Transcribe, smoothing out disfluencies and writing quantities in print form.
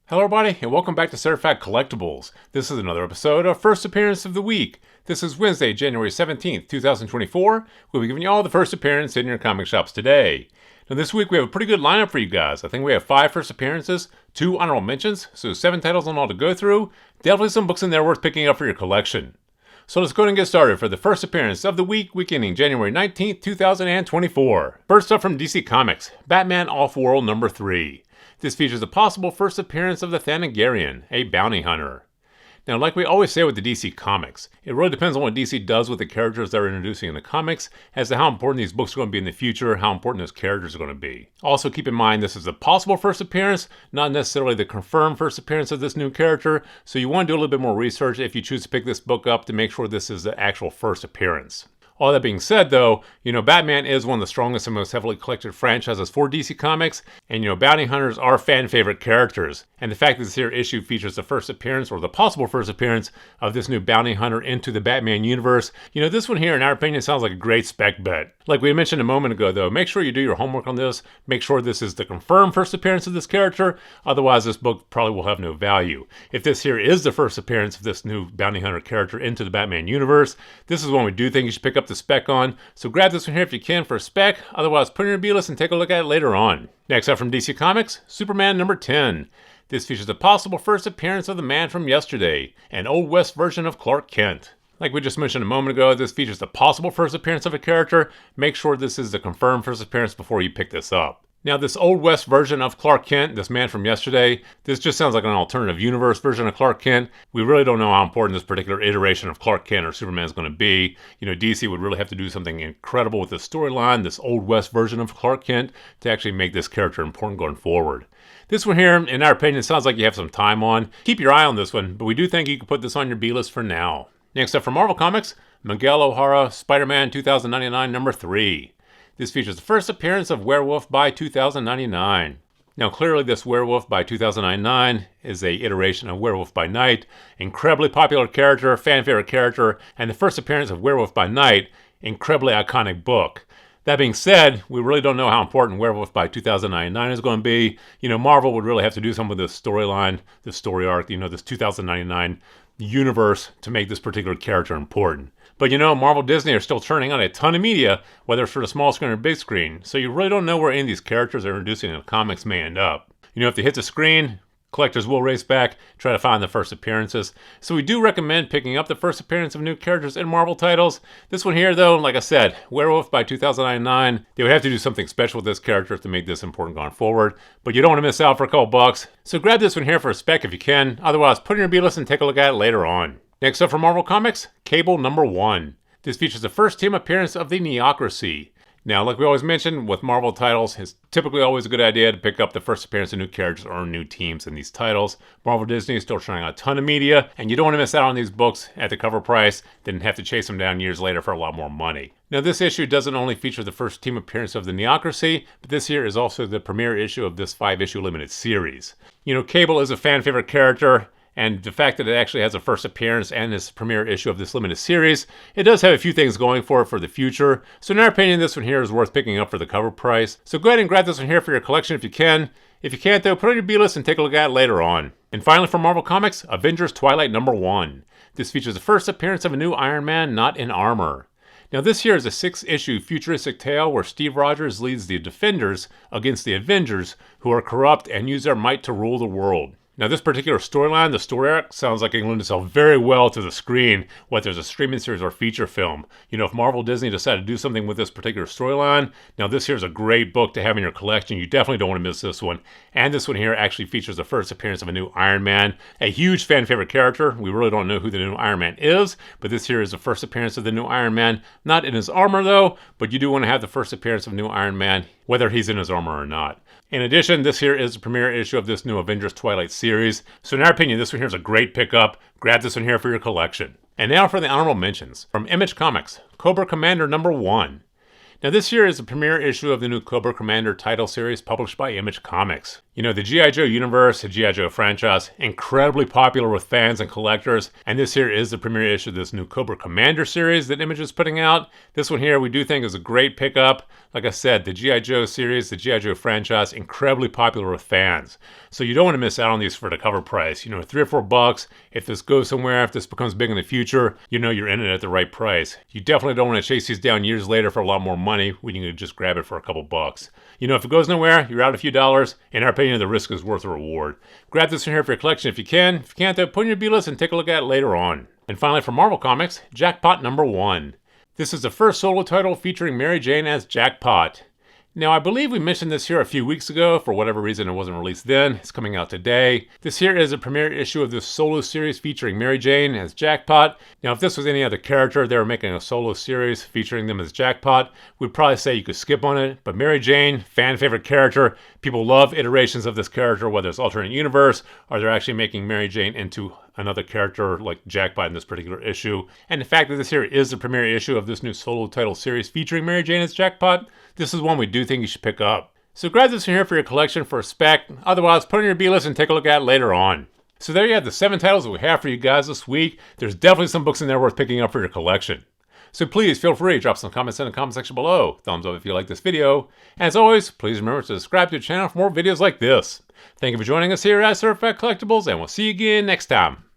Hello everybody, and welcome back to Certified Collectibles. This is another episode of First Appearance of the Week. This is Wednesday, January 17th, 2024. We'll be giving you all the first appearance in your comic shops today. Now this week we have a pretty good lineup for you guys. I think we have 5 first appearances, 2 honorable mentions, so 7 titles on all to go through. Definitely some books in there worth picking up for your collection. So let's go ahead and get started for the first appearance of the week, ending January 19th, 2024. First up from DC Comics, Batman Off-World number 3. This features a possible first appearance of the Thanagarian, a bounty hunter. Now, like we always say with the DC Comics, it really depends on what DC does with the characters they're introducing in the comics as to how important these books are going to be in the future, how important those characters are going to be. Also, keep in mind this is a possible first appearance, not necessarily the confirmed first appearance of this new character, so you want to do a little bit more research if you choose to pick this book up to make sure this is the actual first appearance. All that being said, though, Batman is one of the strongest and most heavily collected franchises for DC Comics, and bounty hunters are fan favorite characters. And the fact that this here issue features the first appearance, or the possible first appearance, of this new bounty hunter into the Batman universe, this one here, in our opinion, sounds like a great spec bet. Like we mentioned a moment ago, though, make sure you do your homework on this, make sure this is the confirmed first appearance of this character, otherwise this book probably will have no value. If this here is the first appearance of this new bounty hunter character into the Batman universe, this is one we do think you should pick up the spec on, so grab this one here if you can for a spec, otherwise put it in your B-list and take a look at it later on. Next up from DC Comics, Superman number 10. This features a possible first appearance of the Man from Yesterday, an Old West version of Clark Kent. Like we just mentioned a moment ago, this features the possible first appearance of a character. Make sure this is the confirmed first appearance before you pick this up. Now, this Old West version of Clark Kent, this Man from Yesterday, this just sounds like an alternative universe version of Clark Kent. We really don't know how important this particular iteration of Clark Kent or Superman is going to be. DC would really have to do something incredible with this storyline, this Old West version of Clark Kent, to actually make this character important going forward. This one here, in our opinion, sounds like you have some time on. Keep your eye on this one, but we do think you can put this on your B-list for now. Next up from Marvel Comics, Miguel O'Hara, Spider-Man 2099 number 3. This features the first appearance of Werewolf by 2099. Now, clearly this Werewolf by 2099 is a iteration of Werewolf by Night, incredibly popular character, fan favorite character, and the first appearance of Werewolf by Night, incredibly iconic book. That being said, we really don't know how important Werewolf by 2099 is going to be. Marvel would really have to do something with this storyline, this story arc, this 2099 universe to make this particular character important. But Marvel Disney are still churning out a ton of media, whether it's for the small screen or big screen, so you really don't know where any of these characters they're introducing in the comics may end up. If they hit the screen, collectors will race back, try to find the first appearances. So we do recommend picking up the first appearance of new characters in Marvel titles. This one here, though, like I said, Werewolf by 2099, they would have to do something special with this character to make this important going forward. But you don't want to miss out for a couple bucks. So grab this one here for a spec if you can. Otherwise, put it in your B-list and take a look at it later on. Next up from Marvel Comics, Cable number 1. This features the first team appearance of the Neocracy. Now, like we always mention, with Marvel titles, it's typically always a good idea to pick up the first appearance of new characters or new teams in these titles. Marvel Disney is still trying out a ton of media, and you don't want to miss out on these books at the cover price, then have to chase them down years later for a lot more money. Now, this issue doesn't only feature the first team appearance of the Neocracy, but this here is also the premiere issue of this 5-issue limited series. Cable is a fan favorite character, and the fact that it actually has a first appearance and this premiere issue of this limited series, it does have a few things going for it for the future. So in our opinion, this one here is worth picking up for the cover price. So go ahead and grab this one here for your collection if you can. If you can't, though, put it on your B-list and take a look at it later on. And finally, from Marvel Comics, Avengers Twilight number 1. This features the first appearance of a new Iron Man not in armor. Now, this here is a 6-issue futuristic tale where Steve Rogers leads the Defenders against the Avengers, who are corrupt and use their might to rule the world. Now, this particular storyline, the story arc, sounds like it can lend itself very well to the screen, whether it's a streaming series or feature film. If Marvel Disney decided to do something with this particular storyline, now this here is a great book to have in your collection. You definitely don't want to miss this one. And this one here actually features the first appearance of a new Iron Man, a huge fan favorite character. We really don't know who the new Iron Man is, but this here is the first appearance of the new Iron Man. Not in his armor, though, but you do want to have the first appearance of new Iron Man, whether he's in his armor or not. In addition, this here is the premiere issue of this new Avengers Twilight series. So in our opinion, this one here is a great pickup. Grab this one here for your collection. And now for the honorable mentions. From Image Comics, Cobra Commander number 1. Now this here is the premiere issue of the new Cobra Commander title series published by Image Comics. You know, the G.I. Joe universe, the G.I. Joe franchise, incredibly popular with fans and collectors, and this here is the premiere issue of this new Cobra Commander series that Image is putting out. This one here we do think is a great pickup. Like I said, the G.I. Joe series, the G.I. Joe franchise, incredibly popular with fans. So you don't want to miss out on these for the cover price. You know, $3 or $4, if this goes somewhere, if this becomes big in the future, you know you're in it at the right price. You definitely don't want to chase these down years later for a lot more money when you can just grab it for a couple bucks. You know, if it goes nowhere, you're out a few dollars. In our opinion, the risk is worth the reward. Grab this one here for your collection if you can. If you can't, though, put in your B-list and take a look at it later on. And finally, for Marvel Comics, Jackpot #1. This is the first solo title featuring Mary Jane as Jackpot. Now, I believe we mentioned this here a few weeks ago. For whatever reason, it wasn't released then. It's coming out today. This here is a premiere issue of this solo series featuring Mary Jane as Jackpot. Now, if this was any other character, they were making a solo series featuring them as Jackpot, we'd probably say you could skip on it. But Mary Jane, fan favorite character. People love iterations of this character, whether it's alternate universe or they're actually making Mary Jane into another character like Jackpot in this particular issue. And the fact that this here is the premiere issue of this new solo title series featuring Mary Jane as Jackpot, this is one we do think you should pick up. So grab this one here for your collection for a spec. Otherwise, put it on your B-list and take a look at it later on. So there you have the 7 titles that we have for you guys this week. There's definitely some books in there worth picking up for your collection. So please feel free to drop some comments in the comment section below. Thumbs up if you like this video. And as always, please remember to subscribe to the channel for more videos like this. Thank you for joining us here at Certified Collectibles, and we'll see you again next time.